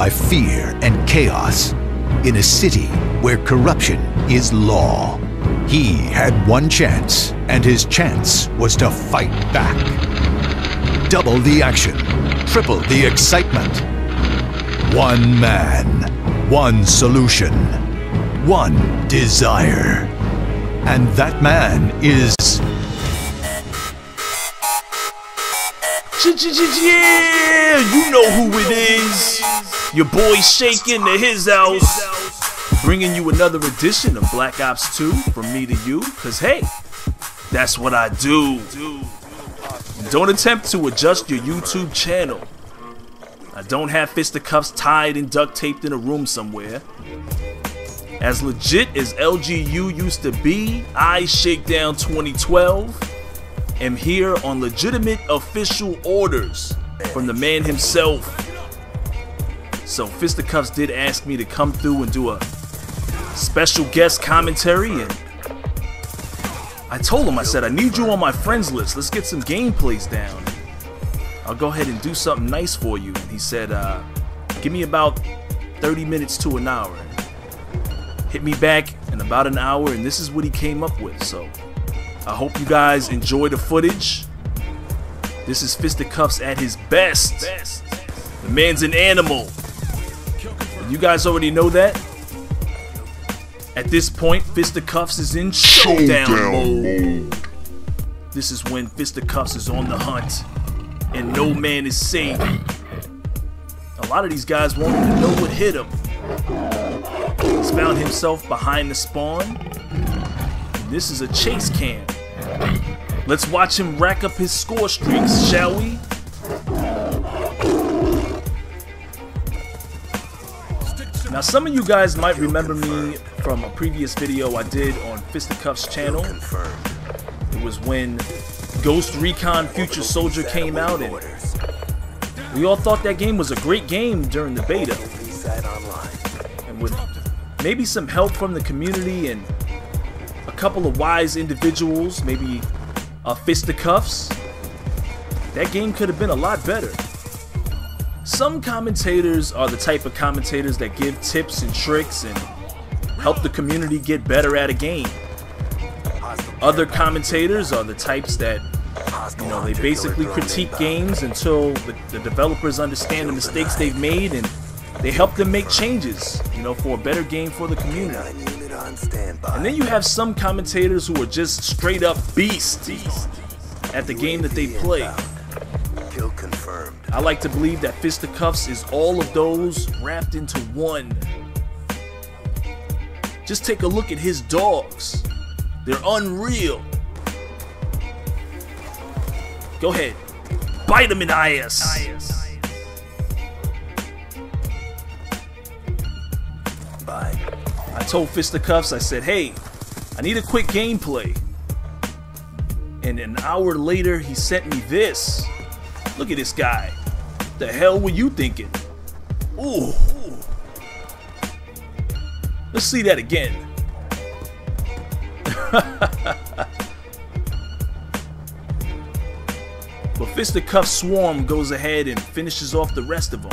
by fear and chaos in a city where corruption is law. He had one chance, and his chance was to fight back. Double the action, triple the excitement. One man, one solution, one desire. And that man is... Yeah, you know who it is. Your boy Shaking to his house, bringing you another edition of Black Ops 2 from me to you. Cause hey, that's what I do. Don't attempt to adjust your YouTube channel. I don't have fisticuffs tied and duct taped in a room somewhere. As legit as LGU used to be, I, SHAKEDOWN2012, am here on legitimate official orders from the man himself. So Fisticuffs did ask me to come through and do a special guest commentary, and I told him, I said, I need you on my friends list. Let's get some gameplays down. I'll go ahead and do something nice for you. And he said, give me about 30 minutes to an hour. Hit me back in about an hour, and this is what he came up with. So I hope you guys enjoy the footage. This is Fisticuffs at his best. The man's an animal. And you guys already know that. At this point, Fisticuffs is in showdown mode. This is when Fisticuffs is on the hunt, and no man is safe. A lot of these guys won't even know what hit him. He's found himself behind the spawn. And this is a chase cam. Let's watch him rack up his score streaks, shall we? Now, some of you guys might remember me from a previous video I did on Fisticuffs' channel. It was when Ghost Recon Future Soldier came out, and we all thought that game was a great game during the beta. And with maybe some help from the community and a couple of wise individuals, maybe Fisticuffs, that game could have been a lot better. Some commentators are the type of commentators that give tips and tricks and help the community get better at a game. Other commentators are the types that, you know, they basically critique games until the developers understand the mistakes they've made and they help them make changes, you know, for a better game for the community. And then you have some commentators who are just straight up beasts at the game that they play. I like to believe that Fisticuffs is all of those wrapped into one. Just take a look at his dogs. They're unreal. Go ahead, bite him in the ass. I told Fisticuffs, I said, hey, I need a quick gameplay. And an hour later, he sent me this. Look at this guy. What the hell were you thinking? Ooh. Let's see that again. But Fisticuffs Swarm goes ahead and finishes off the rest of them.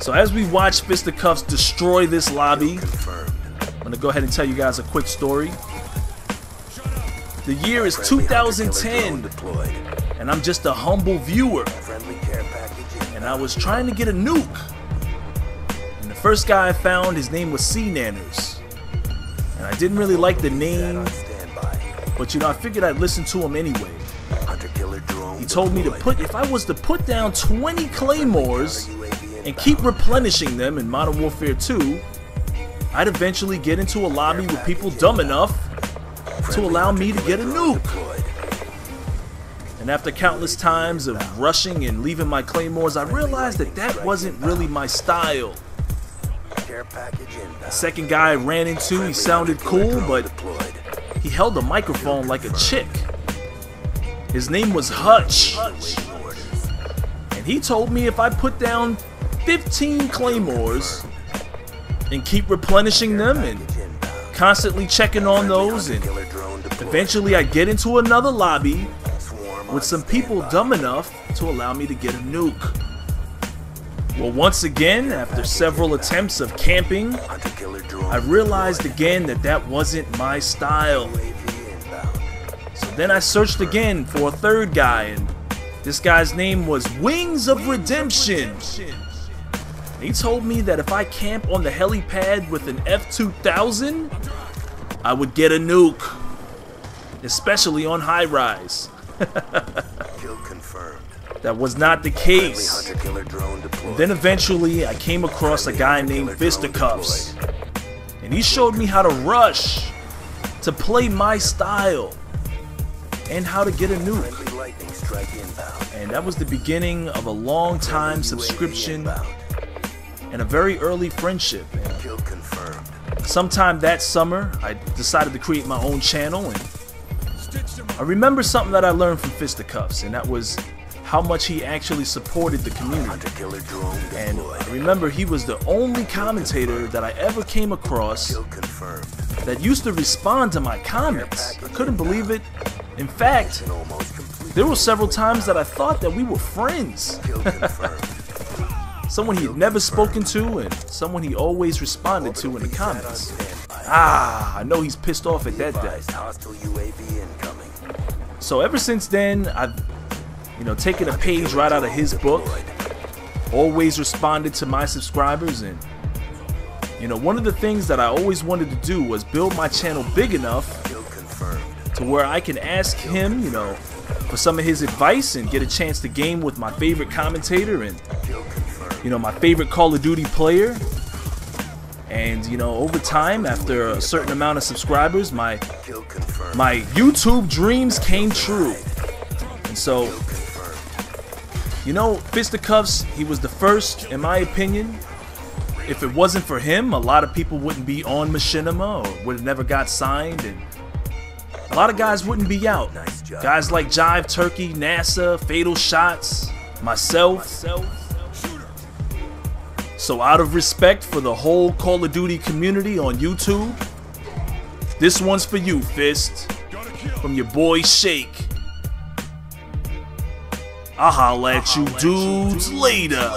So as we watch Fisticuffs destroy this lobby, I'm gonna go ahead and tell you guys a quick story. The year is 2010, and I'm just a humble viewer. And I was trying to get a nuke. And the first guy I found, his name was C-Nanners. And I didn't really like the name, but you know, I figured I'd listen to him anyway. He told me to if I was to put down 20 claymores and keep replenishing them in Modern Warfare 2, I'd eventually get into a lobby with people dumb enough to allow me to get a nuke. And after countless times of rushing and leaving my claymores, I realized that that wasn't really my style. The second guy I ran into, he sounded cool, but he held a microphone like a chick. His name was Hutch. And he told me if I put down 15 claymores and keep replenishing them and constantly checking on those, and eventually I'd get into another lobby with some people dumb enough to allow me to get a nuke. Well, once again, after several attempts of camping, I realized again that that wasn't my style. So then I searched again for a third guy, and this guy's name was Wings of Redemption. He told me that if I camp on the helipad with an F-2000, I would get a nuke, especially on high rise. That was not the case. And then eventually I came across a guy named Fisticuffs, and he showed me how to rush, to play my style, and how to get a nuke. And that was the beginning of a long time subscription and a very early friendship. And sometime that summer I decided to create my own channel, and I remember something that I learned from Fisticuffs, and that was how much he actually supported the community. And I remember he was the only commentator that I ever came across that used to respond to my comments. I couldn't believe it. In fact, there were several times that I thought that we were friends. Someone he had never spoken to, and someone he always responded to in the comments. I know he's pissed off at that day. So ever since then, I've taken a page right out of his book, always responded to my subscribers, and one of the things that I always wanted to do was build my channel big enough to where I can ask him, for some of his advice and get a chance to game with my favorite commentator and, my favorite Call of Duty player. And, over time, after a certain amount of subscribers, my YouTube dreams came true. And so, Fisticuffs, he was the first, in my opinion. If it wasn't for him, a lot of people wouldn't be on Machinima or would have never got signed, and a lot of guys wouldn't be out. Guys like Jive Turkey, NASA, Fatal Shots, myself. So out of respect for the whole Call of Duty community on YouTube, this one's for you, Fist, from your boy Shake. I'll holla at you dudes later.